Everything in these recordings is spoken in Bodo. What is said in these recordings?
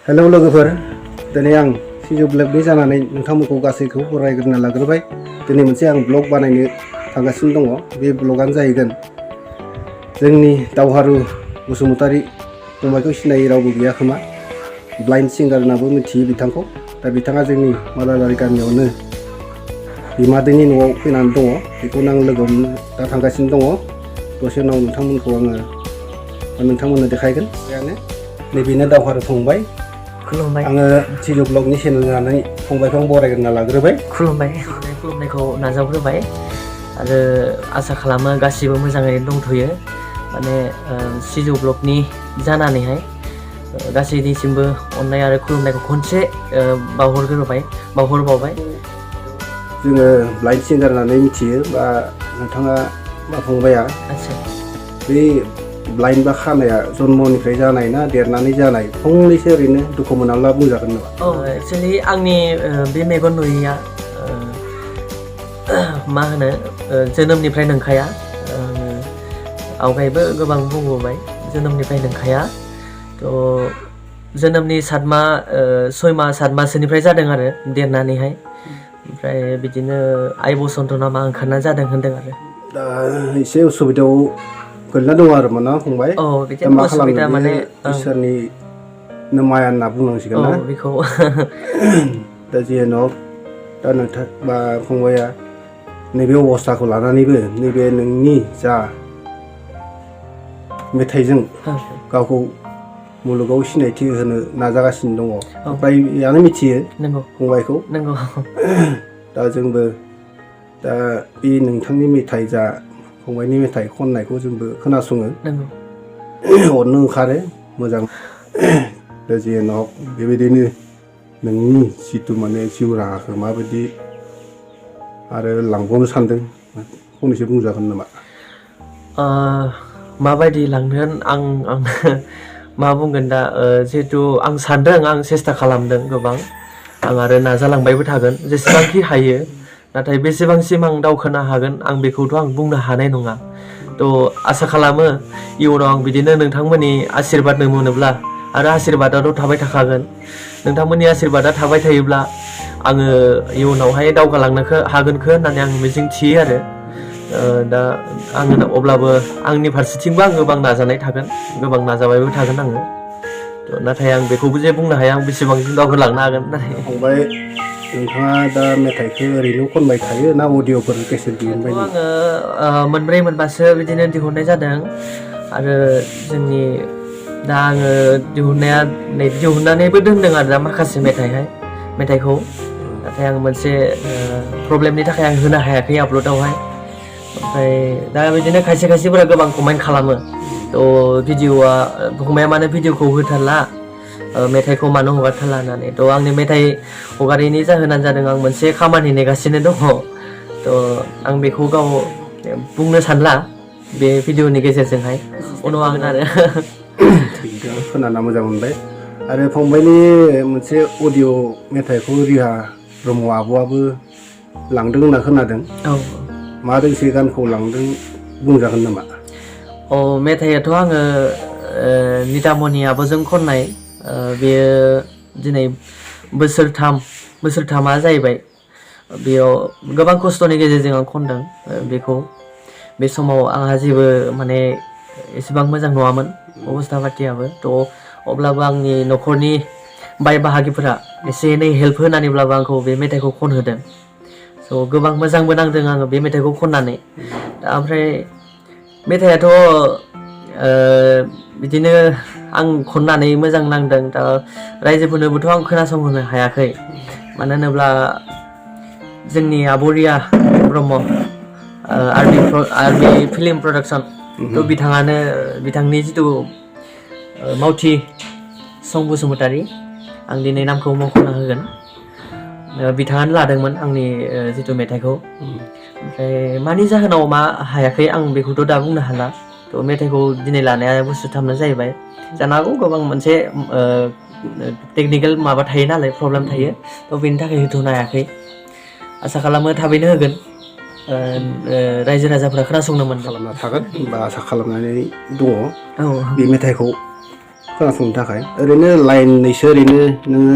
हेलौ लोगोफोर, दिनै आं सिजु ब्लगनि जानानै नोंथांमोनखौ गासैखौ बरायग्रोना लाग्रोबाय। दिनै मोनसे आं ब्लग बानायनो थांगासिनो दङ। बे ब्लगानो जाहैगोन जोंनि दावहारु बसुमतारी फंबायखौ सिनायै रावबो गैया खोमा। ब्लाइन्ड सिंगार होननाबो मिथियो बिथांखौ। दा बिथाङा जोंनि मालालारि गामियावनो बिमादैनि न'आव फैनानै दङ। बेखौनो आं लोगो हमनो दा थांगासिनो दङ। दसे उनाव नोंथांमोनखौ आङो नोंथांमोननो देखायगोन। नैबेनो दावहारु फंबाय। खुलुमबाय। आङो सिजु ब्लगनि चेनेल जानानै फंबायखौ आं बरायग्रोना लाग्रोबाय। खुलुमनायखौ नाजावग्रोबाय आरो आसा खालामो गासिबो मोजाङैनो दंथ'यो। माने सिजु ब्लगनि जानानैहाय गासैनिसिमबो अननाय आरो खुलुमनायखौ खनसे बावहरबावबाय। जोङो ब्लाइन्ड सिंगार होननानै मिथियो बा नोंथाङा बा फंबाया बे ब्लाइन्ड बा खानाया जन्मनिफ्राय जानाय ना देरनानै जानाय? फंनैसो ओरैनो दुखु मोनाब्ला बुंजागोन नामा? एक्सुवेलि आंनि बे मेगन नुयैया मा होनो जोनोमनिफ्राय नंखाया। आवगायबो गोबां बुंबोबाय जोनोमनिफ्राय नंखाया। थ' जोनोमनि 6 माह 7 मासोनिफ्राय जादों आरो देरनानैहाय। ओमफ्राय बिदिनो आइ बसन्त ना मा ओंखारना जादों होन्दों आरो। दा एसे उसुबिदायाव गोलैना दङ आरो ना फंबाय। दा मा खालामनो, बे इसोरनि माया होनना बुंनांसिगोन ना बेखौ। दा जेन'क दा नोंथां बा फंबाया नैबे अबस्थाखौ लानानैबो नैबे नोंनि जा मेथाइजों गावखौ मुलुगाव सिनायथि होनो नाजागासिनो दङ। फ्रायानो मिथियो फंबायखौ। दा जोंबो दा बे नोंथांनि मेथाइ जा फंबायनि मेथाइ खननायखौ जोंबो खोनासङो, अननो ओंखारो मोजां। दा जेन'क बेबायदिनो नोंनि जिथु माने जिउ राहाखौ माबायदि आरो लांबावनो सानदों, फंनैसो बुंजागोन नामा? माबायदि लांगोन आं मा बुंगोन दा। जिहेथु आं सानदों, आं सेस्था खालामदों गोबां। आं आरो नाजालांबायबो थागोन जेसेबांखि हायो। नाथाय बेसेबांसिम आं दावखोनो हागोन आं बेखौथ' आं बुंनो हानाय नङा। थ' आसा खालामो इयुनाव आं बिदिनो नोंथांमोननि आशिर्बाद मोनोब्ला, आरो आशिर्बादाथ' थाबाय थाखागोन। नोंथांमोननि आशिर्बादा थाबाय थायोब्ला आङो इयुनावहाय दावगालांनो हागोनखौ होननानै आं मिजिं थियो आरो। दा आङो अब्लाबो आंनि फारसेथिंबो आं गोबां नाजानाय थागोन, गोबां नाजाबायबो थागोन आङो। नाथाय आं बेखौबो जे बुंनो हाया आं बेसेबांसिम दावगालांनो हागोन होननानै। फंबाय, नोंथाङा दा मेथाइखौ ओरैनो खनबाय थायो ना अडिअ'फोर केसेट दिहुनबाय नामा? आङो मोनब्रै मोनबासो बिदिनो दिहुननाय जादों। आरो जोंनि दा आङो दिहुननानैबो दोनदों आरो दा माखासे मेथाइखौ। नाथाय आं मोनसे प्रब्लेमनि थाखाय आं होनो हायाखै आपल'डआवहाय। ओमफ्राय दा बिदिनो खायसेफोरा गोबां कमेन्ट खालामो। थ' फंबाया मानो भिडिअ'खौ होथारला, मेथाइखौ मानो हगारथारला होननानै। थ' आंनि मेथाइ हगारैनि जाहोनानो जादों आं मोनसे खामानि नेगासिनो दङ। थ' आं बेखौ बुंनो सानला बे भिडिअ'नि गेजेरजोंहाय। उनाव आं आरो खोनाना मोजां मोनबाय। आरो फंबायनि मोनसे अडिअ' मेथाइखौ रिहा ब्रह्म आब'आबो लांदों होनना खोनादों। मा दोंसे गानखौ लांदों बुंजागोन नामा? मेथाइआथ' आङो नितामनि आब'जों खननाय। बेयो दिनै बोसोरथामा जाहैबाय। बेयाव गोबां खस्थ'नि गेजेरजों आं खनदों बेखौ। बे समाव आंहा जेबो माने एसेबां मोजां नङामोन अबस्था पातियाबो। थ' अब्लाबो आंनि न'खरनि बाय बाहागिफोरा एसे एनै हेल्प होनानैब्लाबो आंखौ बे मेथाइखौ खनहोदों। स' गोबां मोजांबो नांदों आङो बे मेथाइखौ खननानै। दा ओमफ्राय मेथाइआथ' बिदिनो आं खननानै मोजां नांदों। दा रायजोफोरनोबोथ' आं खोनासंहोनो हायाखै। मानो होनोब्ला जोंनि आब' रिया ब्रह्म, आर्मि फिल्म प्रडाक्सन, थ' बिथांनि जिथु मावथि सं बसुमतारी, आं दिनै नामखौ मख'ना होगोन। बिथाङानो लादोंमोन आंनि जिथु मेथाइखौ। ओमफ्राय मानि जाहोनाव मा हायाखै आं बेखौथ' दा बुंनो हाला। थ' मेथाइखौ दिनै लानाया बोसोरथामनो जाहैबाय। जानो हागौ गोबां मोनसे टेकनिकेल माबा थायो नालाय, प्रब्लेम थायो। थ' बेनि थाखाय होथ'नो हायाखै। आसा खालामो थाबैनो होगोन। रायजो राजाफ्रा खोनासंनो मोनगोन। खालामना थागोन बा आसा खालामनानै दङ बे मेथाइखौ खोनासंनो थाखाय ओरैनो लाइननैसो ओरैनो नोङो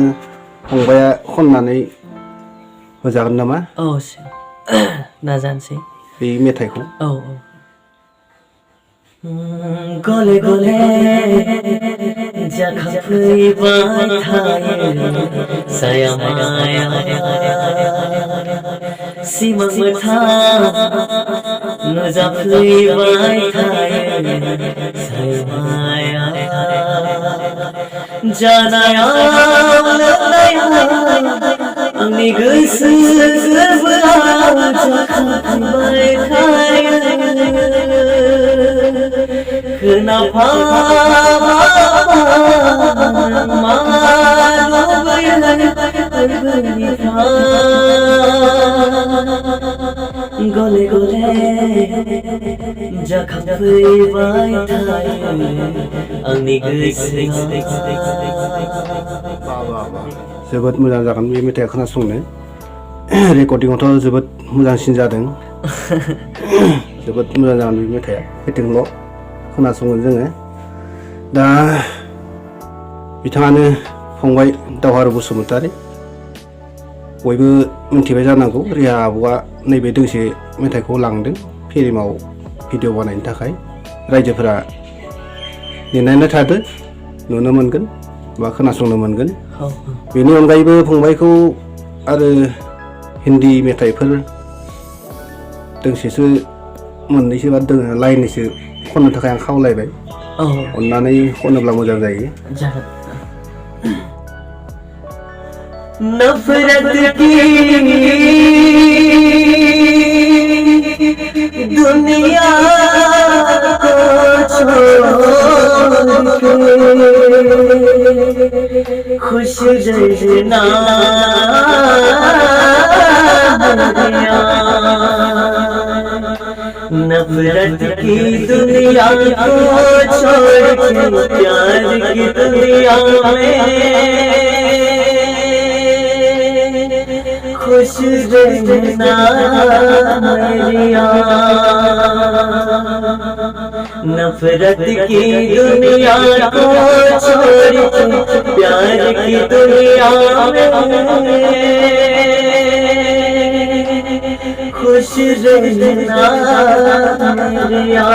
फंबाया खननानै होजागोन नामा औ नाजानोसै बे मेथाइखौ औ गले गले जाखांफैबाय थायो साया माया सिमां मोथां नुजाफैबाय थायो साया माया जानायाव लोंनायाव आंनि गोसो गोरबोआव जाखांफैबाय थायो गले गले जाखांफैबाय थायो आंनि जोबोद मोजां जागोन बे मेथाइआ खोनासंनो रेकर्डिंआवथ' जोबोद मोजांसिन जादों जोबोद मोजां जागोन बे मेथाइआ फैथोंल' खोनासंगोन जोङो दा बिथाङानो फंबाय दावहारु बसुमतारी बयबो मिन्थिबाय जानांगौ रिया आब'आ नैबे दोंसे मेथाइखौ लांदों फिल्माव भिडिअ बानायनो थाखाय रायजोफोरा नेनानै थादो नुनो मोनगोन बा खोनासंनो मोनगोन बेनि अनगायैबो फंबायखौ आरो हिन्दी मेथाइफोर दोंसेसो मोननैसो बा लाइनैसो खननो थाखाय आं खावलायबाय अननानै खनोब्ला मोजां जायो नफरत की दुनिया को छोड़ के खुश रहना नफरत की दुनिया को छोड़ के प्यार की दुनिया में खुश रहना मेरिया नफरत की दुनिया को छोड़ के प्यार की दुनिया में खुश रहना मेरिया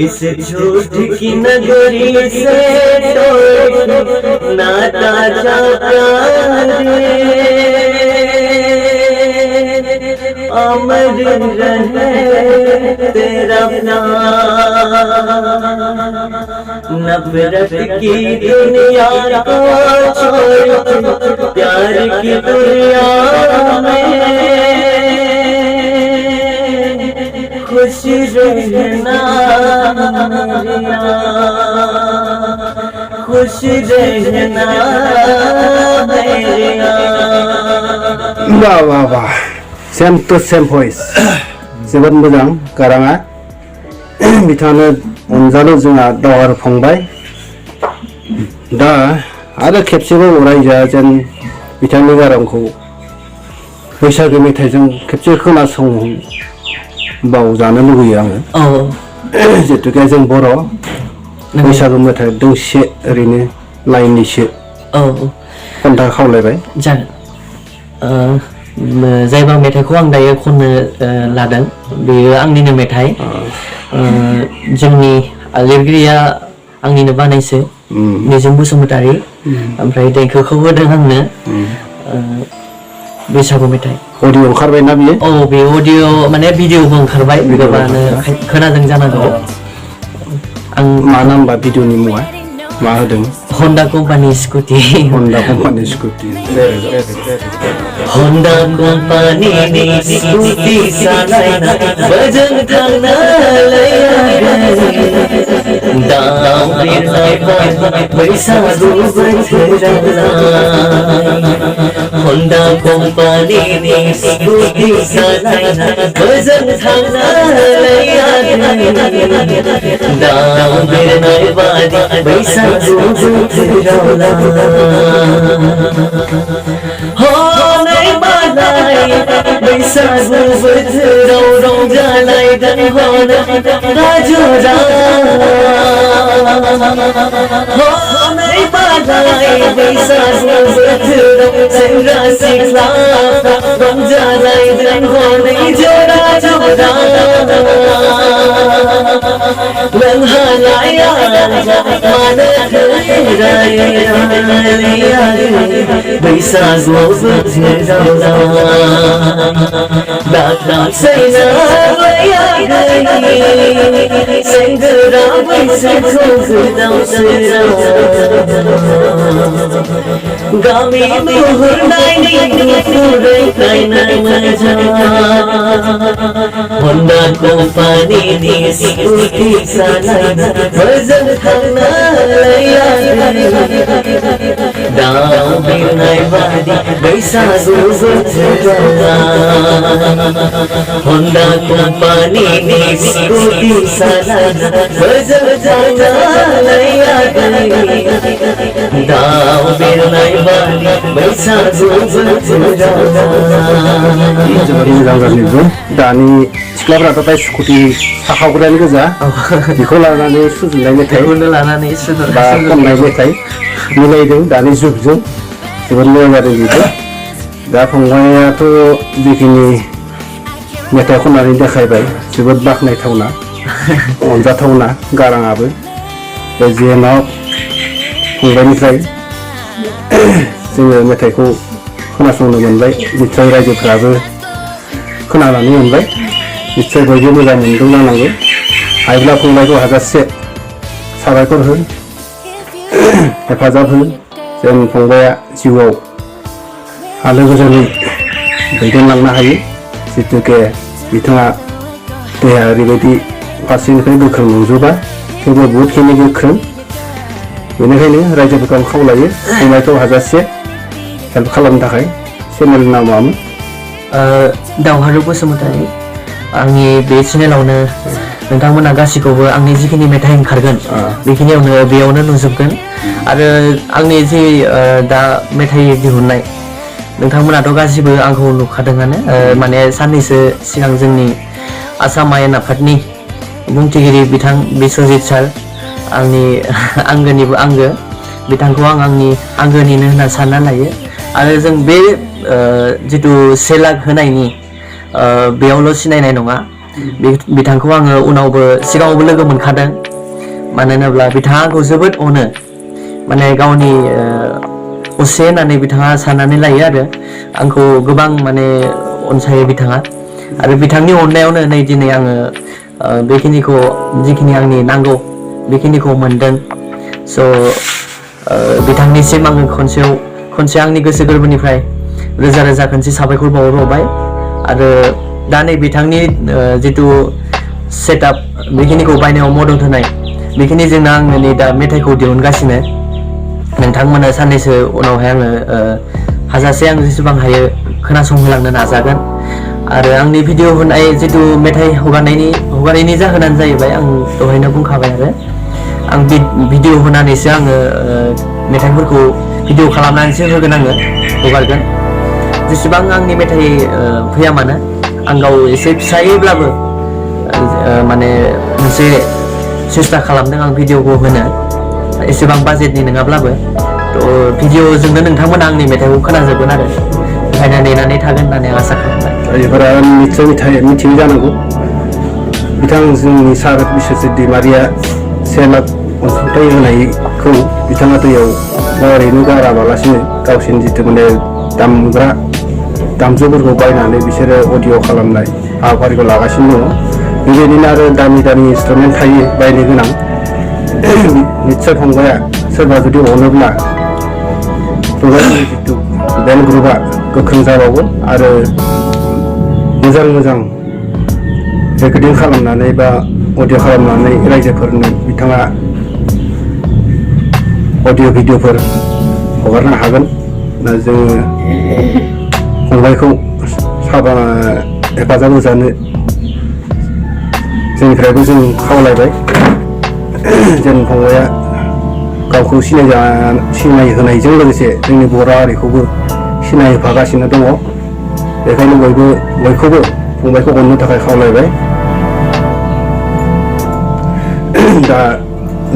इस झूठ की नगरी से तोड़ नाता जा प्यारे अमर रहे तेरा नफरत की दुनिया को छोड़ प्यार की दुनिया में खुश रहना खुश रहना वाह वाह वाह सेम टू सेम भइस जोबोद मोजां गाराङा बिथाङानो अनजालु जोंहा दावहारु फंबाय दा आरो खेबसेबाव रायजोआ जेन बिथांनि गारांखौ बैसागो मेथाइजों खेबसे खोनासंबावजानो लुगैयो आङो जिहेतुके जों बर' बैसागो मेथाइ दोंसे ओरैनो लाइननिसो खन्था खावलायबाय जागोन जायबा मेथाइखौ आं दायो खननो लादों बेयो आंनिनो मेथाइ जोंनि लिरगिरिया आंनिनो बानायसो निजोम बसुमतारी ओमफ्राय देंखोखौ होदों आंनो बैसागु मेथाइ अडिअ ओंखारबायना बियो औ बे अडिअ माने भिडिअबो ओंखारबाय गोबाङानो खोनादों जानांगौ आं मा नाम्बार भिडिअनि मुङा मा होदों Honda company scooty Honda company scooty Honda कम्पानिनि स्कुटि सालायना बोजों थांनानै दाउ बिरनाय बैसागु बोथोराव हन्डा कम्पानिनि स्कुटि सालायना बोजों थांनानै दाउ बिरनाय बैसागु बोथोराव हनै बानाय बैसागु बोथोराव रंजानाय हनै गाजरा हनै बादाय बैसागु बोथोराव सेंग्रा सिख्लाफ्रा रंजालायदों हनै जरा जरा नोंहालाय आंहा मानो थैरायो बैसागु बोथोराव दाख्लासै नालायाखै सेंग्रा बैसाखौ गोदाव सोराव गामि नुहुरनायनि नुहुरै गायनाय मोजां हन्डा कम्पानिनि स्कुटि सालायना मोजां थांनालायाखै दाउ बिरनाय बादि बैसागु बोथोराव हन्डा कम्पानिनि स्कुटि सालायना मोजां थांनालायाखै दाउ बिरनाय बादि बैसागु बोथोराव जोबोर मोजां जादों दानि सिख्लाफोराथ' फ्राय स्कुटि साखावग्रायानो गोजा बेखौ लानानै सुजुनाय मेथाइ बेखौनो लानानै बा खननाय मेथाइ मिलायदों दानि जुगजों जोबोर मोजां जादों बेबो दा फंबायाथ' जिखिनि मेथाइ खननानै देखायबाय जोबोद बाख्नायथावना अनजाथावना गाराङाबो जेनाव फंबायनिफ्राय जोङो मेथाइखौ खोनासंनो मोनबाय निस्सय रायजोफ्राबो खोनानानै मोनबाय निस्सय बयबो मोजां मोनदों जानांगौ हायोब्ला फंबायखौ हाजासे साबायखर हो हेफाजाब हो जेन फंबाया जिउआव आलो गोजोनै दैदेनलांनो हायो जितुके बिथाङा देहाया ओरैबायदि फारसेनिफ्राय गोख्रों नंजोबा थेवबो बहुदखिनि गोख्रों बेनिखायनो रायजोफोरखौ आं खावलायो फंबायखौ हाजासे हेल्प खालामनो थाखाय चेनेलनि नामा मामोन दावहारु बसुमतारी आंनि बे चेनेलावनो नोंथांमोना गासैखौबो आंनि जिखिनि मेथाइ ओंखारगोन बेयावनो नुजोबगोन आरो आंनि जि दा मेथाइ दिहुननाय नोंथांमोनाथ' गासिबो आंखौ नुखादोंआनो माने साननैसो सिगां जोंनि आसाम आयेन आफादनि बुंथिगिरि बिथां बिस्वजित सार आंनि आंगोनिबो आंगो बिथांखौ आं आंनि आंगोनिनो होनना सानना लायो आरो जों बे जिथु 1 लाख होनायनि बेयावल' सिनायनाय नङा बिथांखौ आङो उनावबो सिगाङावबो लोगो मोनखादों मानो होनोब्ला बिथाङा आंखौ जोबोद अनो माने गावनि असे होननानै बिथाङा साननानै लायो आरो आंखौ गोबां माने अनसायो बिथाङा आरो बिथांनि अननायावनो नै दिनै आङो बेखिनिखौ जिखिनि आंनि नांगौ बेखिनिखौ मोनदों स' बिथांनिसिम आङो खनसे आंनि गोसो गोरबोनिफ्राय रोजा रोजा खनसे साबायखर बावहरबावबाय आरो दा नै बिथांनि जिथु सेटआप बेखिनिखौ बायनायाव मदद होनाय बेखिनिजोंनो आङो नै दा मेथाइखौ दिहुनगासिनो नोंथांमोना साननैसो उनावहाय आङो हाजासे आं जेसेबां हायो खोनासंहोलांनो नाजागोन आरो आंनि भिडिअ होनाय जिथु मेथाइ हगारनायनि जाहोनानो जाहैबाय आं दहायनो बुंखाबाय आरो आं भिडिअ होनानैसो आङो मेथाइफोरखौ भिडिअ खालामनानैसो होगोन आङो हगारगोन जेसेबां आंनि मेथाइ फैया मानो आं गाव एसे फिसायैब्लाबो माने मोनसे सेस्था खालामदों आं भिडिअखौ होनो एसेबां बाजेटनि नङाब्लाबो थ' भिडिअजोंनो नोंथांमोना आंनि मेथाइखौ खोनाजोबगोन आरो ओंखायनो नेनानै थागोन होननानै आं आसा खालामबाय रायजोफोरा निस्सय मिथियो जानांगौ बिथां जोंनि सार बिस्वजित दैमारिया 1 लाख अनसुंथाइ होनायखौ बिथाङा दैयाव ओरैनो गाराबालासिनो गावसोरनि जिथु माने दामग्रा दामजुफोरखौ बायनानै बिसोरो अडिअ खालामनाय हाबाफारिखौ लागासिनो दङ बेबायदिनो आरो दामि इन्सट्रुमेन्ट थायो बायनो गोनां निस्सय फंबाया सोरबा जुदि अनोब्ला जिथु बेन्ड ग्रुपआ गोख्रों जाबावगोन आरो मोजां रेकर्डिं खालामनानै बा अडिअ खालामनानै रायजोफोरनो बिथाङा अडिअ भिडिअफोर हगारनो हागोन जोङो फंबायखौ हेफाजाब होजानो जोंनिफ्रायबो जों खावलायबाय जेन फंबाया गावखौ सिनायहोनायजों लोगोसे जोंनि बर' हारिखौबो सिनायहोफागासिनो दङ बेखायनो बयखौबो फंबायखौ अननो थाखाय खावलायबाय दा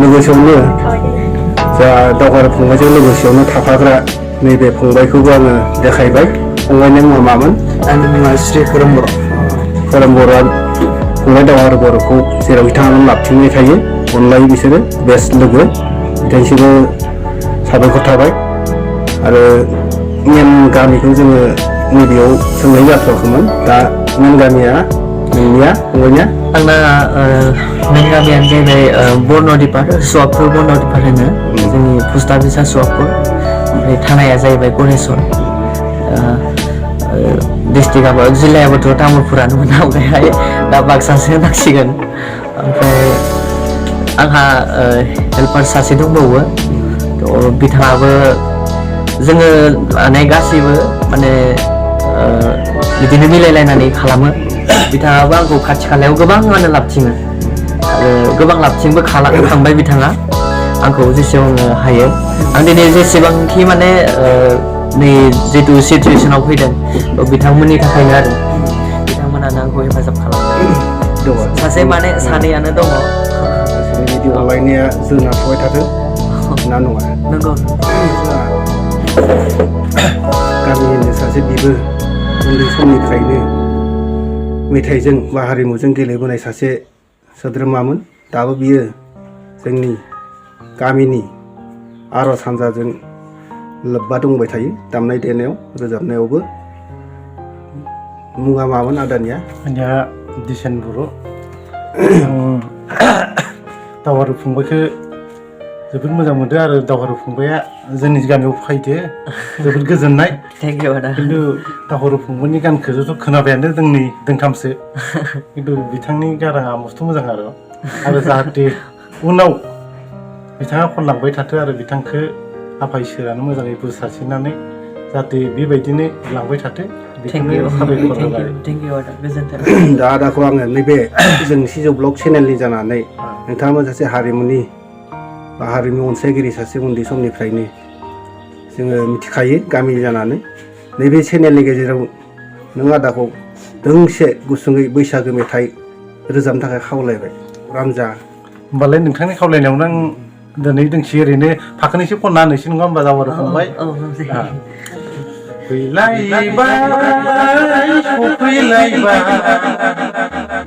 लोगोसेयावनो जा दावहारु फंबायजों लोगोसेयावनो थाफाग्रा नैबे फंबायखौबो आङो देखायबाय। फंबायनि मुङा मामोन? आंनि मुङा श्री खोरोम बर'। खोरोम बर'आ फंबाय दावहारु बर'खौ जेरावखि थाङा लाबथिंबाय थायो, अनलायो बिसोरो बेस्ट लोगो। बिथांनिसिमबो साबायखर थाबाय। आरो मेन गामिखौ जोङो नैबेयाव सोंनाय जाथ'वाखैमोन। दा मेन गामिया नोंनिया फंबायनिया? आंना मेन गामियानो जाहैबाय बरन'दिपार, सुवाबपुर बरन'दिपार होनो जोंनि पस्ट अफिसा सुवाबपुर, ओमफ्राय थानाया जाहैबाय गरेस्वर। डिस्ट्रिक्टआबो जिल्लायाबोथ' तामुलपुरानोमोन आवगायहाय, दा बाक्सासो होनांसिगोन। ओमफ्राय आंहा हेल्पार सासे दंबावो, थ' बिथाङाबो जोङो माने गासैबो माने बिदिनो मिलायलायनानै खालामो। बिथाङाबो आंखौ खाथि खालायाव गोबाङानो लाबथिङो आरो गोबां लाबथिंबो खालामखांबाय बिथाङा आंखौ जेसेबां हायो। आं दिनै जेसेबांखि माने नै जितु सिटुवेसनाव फैदों बिथांमोननि थाखायनो आरो बिथांमोनानो आंखौ हेफाजाब खालामदों। सासे माने सानैयानो दङ। बिदि अनलायनाया जोंना थाबाय थाथों ना नङा? नंगौ। गामिनिनो सासे बिबो उन्दै समनिफ्रायनो मेथाइजों बा हारिमुजों गेलेबोनाय सासे सोद्रोमामोन। दाबो बियो जोंनि गामिनि आरज हान्जाजों लोब्बा दंबाय थायो, दामनाय देनायाव रोजाबनायावबो। मुङा मामोन आदानिया? आंनिया दिसेन बर'। दावहारु फंबायखौ जोबोद मोजां मोनदों आरो दावहारु फंबाया जोंनि गामियाव फैदो जोबोद गोजोननाय। थेंक इउ आदा। खिन्थु दावहारु फंबायनि गानखौथ' खोनाबायानो दोंनै दोंथामसो, खिन्थु बिथांनि गाराङा मस्थ' मोजां आरो जाहाथे उनाव बिथाङा खनलांबाय थाथो आरो बिथांखौ आफा इसोरानो मोजाङै बोर सारस्रिनानै जाहाथे बेबायदिनो लांबाय थाथो। थेंक इउ आदा, गोजोन्थों। दा आदाखौ आङो नैबे जों सिजौ ब्लग चेनेलनि जानानै नोंथाङाबो सासे हारिमुनि बा हारिमु अनसायगिरि सासे उन्दै समनिफ्रायनो जोङो मिथिखायो गामिनि जानानै। नैबे चेनेलनि गेजेराव नों आदाखौ दोंसे गुसुङै बैसागो मेथाइ रोजाबनो थाखाय खावलायबाय। रामजा। होमबालाय नोंथांनि खावलायनायावनो आं दिनै दोंसे ओरैनो फाखोनैसो खनना होनोसै नङा होमबा दावहारु फंबाय? फैलायबाय सफैलायबाय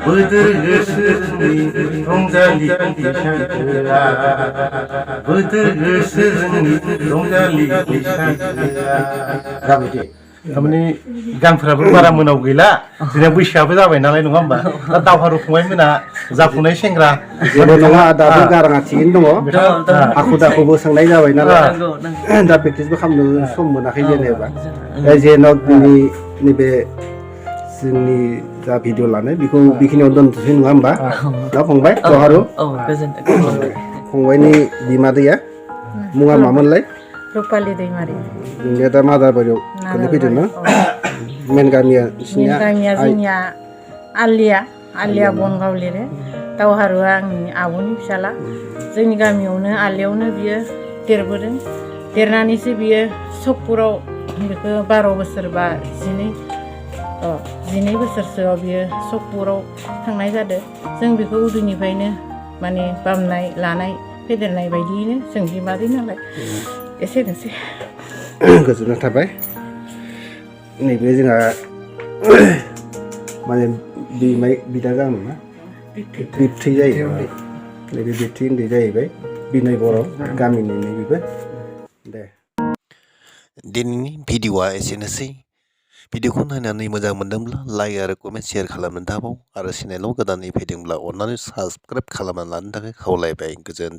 बोदोर गोसोनि रंजालि बैसागोआ, बोदोर गोसोनि रंजालि बैसागोआ। जाबाय दे। थारमाने गानफोराबो बारा मोनाव गैला, जोंना बैसोआबो जाबाय नालाय नङा होमबा? दा दावहारु फंबायमोना जाफुनाय सेंग्रा। जेबो नङा, दाबो गाराङा थिगैनो दङ। आखु दाखुबो सोंनाय जाबाय नालाय, दा प्रेक्टिसबो खालामनो सम मोनाखै जेनेबा। जेन' नैबे जोंनि जा भिडिअ लानाय बेखौ बेखिनियाव दोनथ'सै नङा होमबा? दा फंबाय दावहारु फंबायनि बिमादैया मुङा मामोनलाय? रुपालि दैमारि। नोंनिया दा मादारबारियाव गोलैफैदों ना? मेन गामिया जोंनिया आलिया बनगाव लिरो। दावहारुआ आंनि आब'नि फिसाला। जोंनि गामियावनो आलियावनो बियो देरबोदों। देरनानैसो बियो सकपुराव बेखौ 12 बोसोर बा 12 बोसोरसोआव बियो सकपुराव थांनाय जादों। जों बेखौ उदैनिफ्रायनो माने बामनाय लानाय फेदेरनाय बायदियैनो जों बिमादै नालाय एसेनोसै। गोजोननाय थाबाय। नैबे जोंहा माने बिदा जागोन ना बिबथै जायो। नैबे बिबथै उन्दै जाहैबाय बिनय बर' गामिनि नैबेबो। दे दिनैनि भिडिअ'आ एसेनोसै। भिडिअ'खौ नायनानै मोजां मोनदोंब्ला लाइक आरो कमेन्ट शेयार खालामनो दाबाव, आरो चेनेलाव गोदानै फैदोंब्ला अन्नानै साबस्क्राइब खालामना लानो थाखाय खावलायबाय। गोजोन